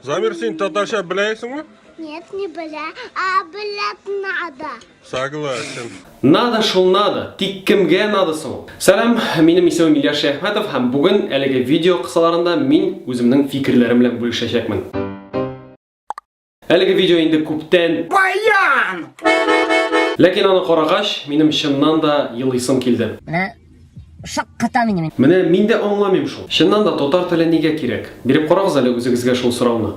Замир, сен татарша білесің ме? Нет, не bila, а bilет надо. Согласен. Надо шул надо, тик кемгә надысың ул? Сәлам, минем исемем Ильяс Шәйхмәтов һәм бүген әлеге видео кысаларында мин үземнең фикерләрем белән бүлешәчәкмен. Әлеге видео инде күптән баян! Ләкин аны карагач, минем чыннан да елыйсым килде. Менә мин дә аңламыйм шул. Чыннан да татар теле нигә кирәк? Биреп карагыз әле үзегезгә шул сорауны.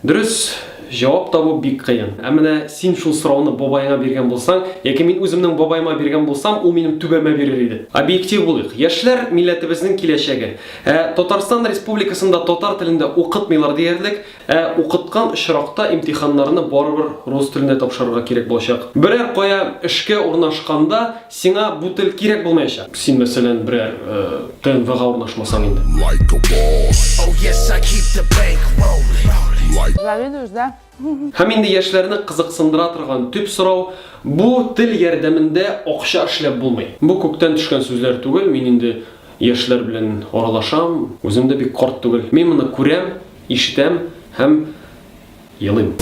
Дөрес, җавап табу бик кыен. Ә менә син шул сорауны бабайыңа биргән булсаң, яки мин үземнең бабайыма биргән булсам, ул минем түбәмә бирер иде. Объектив булыйк. Яшьләр милләтебезнең киләчәге. Татарстан Республикасында татар телендә укытмыйлар диярлек, укыткан очракта имтиханнарны барыбер рус телендә тапшырырга кирәк булачак. Берәр кая эшкә урнашканда сиңа бу тел кирәк булмаячак. Син мәсәлән берәр ТНВга урнашмасаң инде. Завидуешь, да? Һәм инде яшьләрне кызыксындыра торган төп сорау бу тел ярдәмендә акча эшләп булмый. Бу күктән төшкән сүзләр түгел, мин инде яшьләр белән аралашам, үзем дә бик карт түгел. Мин моны күрәм, ишетәм һәм елыйм.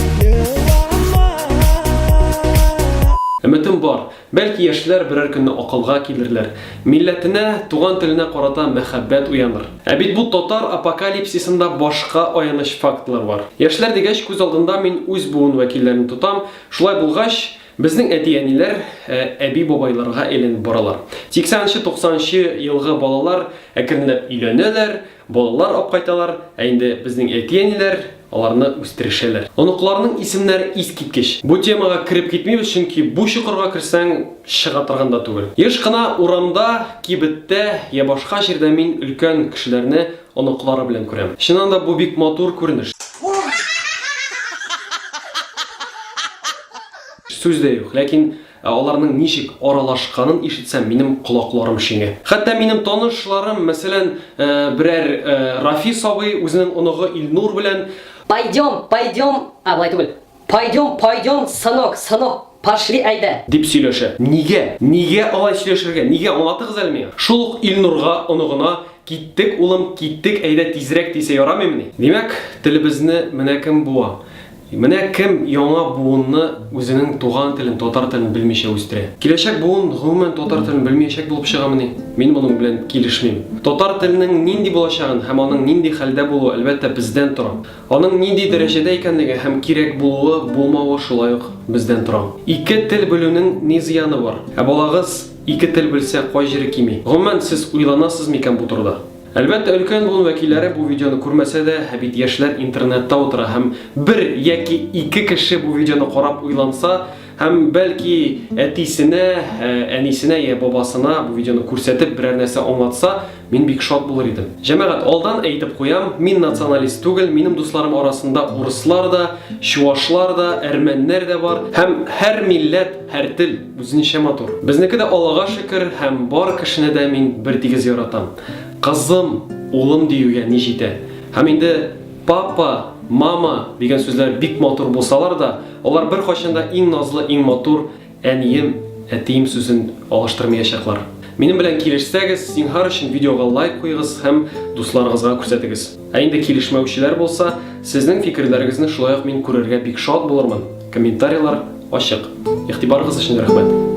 Өметем бар. Бәлки яшьләр берәр көнне акылга килерләр. Милләтенә, туган теленә карата мәхәббәт уяныр. Ә бит бу татар апокалипсисында башка аяныч фактлар бар. Яшьләр дигәч күз алдында мин үз буын вәкилләрен тотам. Шулай булгач, безнең әти-әниләр әби-бабайларга әйләнеп баралар. 80-90 елгы балалар әкренләп өйләнәләр, балалар алып кайталар, ә инде безнең әти-әниләр аларны үстерешәләр. Оныкларның исемнәре искиткеч. Бу темага кирип китмибез, чөнки бу чокырга кирсәң чыга торганда түгел. Еш кына урамда, кибеттә я башка җирдә мин өлкән кешеләрне оныклары белән күрәм. Чыннан да бу бик матур күренеш. Сүз дә юк, ләкин аларның ничек аралашканын ишетсәм минем колакларым шиңә. Хәтта минем танышларым, мәсәлән, берәр Рафи сабый үзенең оныгы Илнур белән Пойдем, былай түгел. Пойдем, сынок, пошли әйдә. Дип сөйләшә. Нигә алай сөйләшергә? Нигә аңлатыгыз әле миңа? Шул ук Илнурга, оныгына киттек, улым, киттек, әйдә тизрәк дисә ярамыймыни? Димәк, телебезне менә кем буа? Менә кем яңа буынны үзенең туган телен, татар телен белмичә үстерә. Киләчәк буын гомумән татар телен белмәячәк булып чыгамыни? Мин моның белән килешмим. Татар теленең нинди булачагын һәм аның нинди хәлдә булуы әлбәттә бездән тора. Аның нинди дәрәҗәдә икәнлеге һәм кирәк булуы, булмавы шулай ук бездән тора. Ике тел белүнең ни зыяны бар? Ә балагыз ике тел белсә кай җире кими? Гомумән сез уйланасыз микән бу турыда? Әлбәттә, өлкән буын вәкилләре бу видеоны күрмәсә дә, бит яшьләр интернетта утыра һәм бер яки ике кеше бу видеоны карап уйланса һәм бәлки әтисенә, әнисенә я бабасына бу видеоны күрсәтеп берәр нәрсә аңлатса, мин бик шат булыр идем. Җәмәгать, алдан әйтеп куям, мин националист түгел, минем дусларым арасында урыслар да, чуашлар да, әрмәннәр дә бар һәм һәр милләт, һәр тел үзенчә матур. Безнеке дә Аллага шөкер һәм бар кешене дә мин бер тигез яратам. Кызым, улым диюгә ни җитә. Һәм инде папа, мама дигән сүзләр бик матур булсалар да, алар бер кайчанда иң назлы, иң матур әнием, әтием сүзен алыштырмаячаклар. Минем белән килешсәгез, зинһар өчен видеога лайк куйгыз һәм дусларыгызга күрсәтегез. Ә инде килешмәүчеләр булса, сезнең фикерләрегезне шулай ук мин күрергә бик шат булырмын. Комментарийлар ачык. Игътибарыгыз өчен рәхмәт.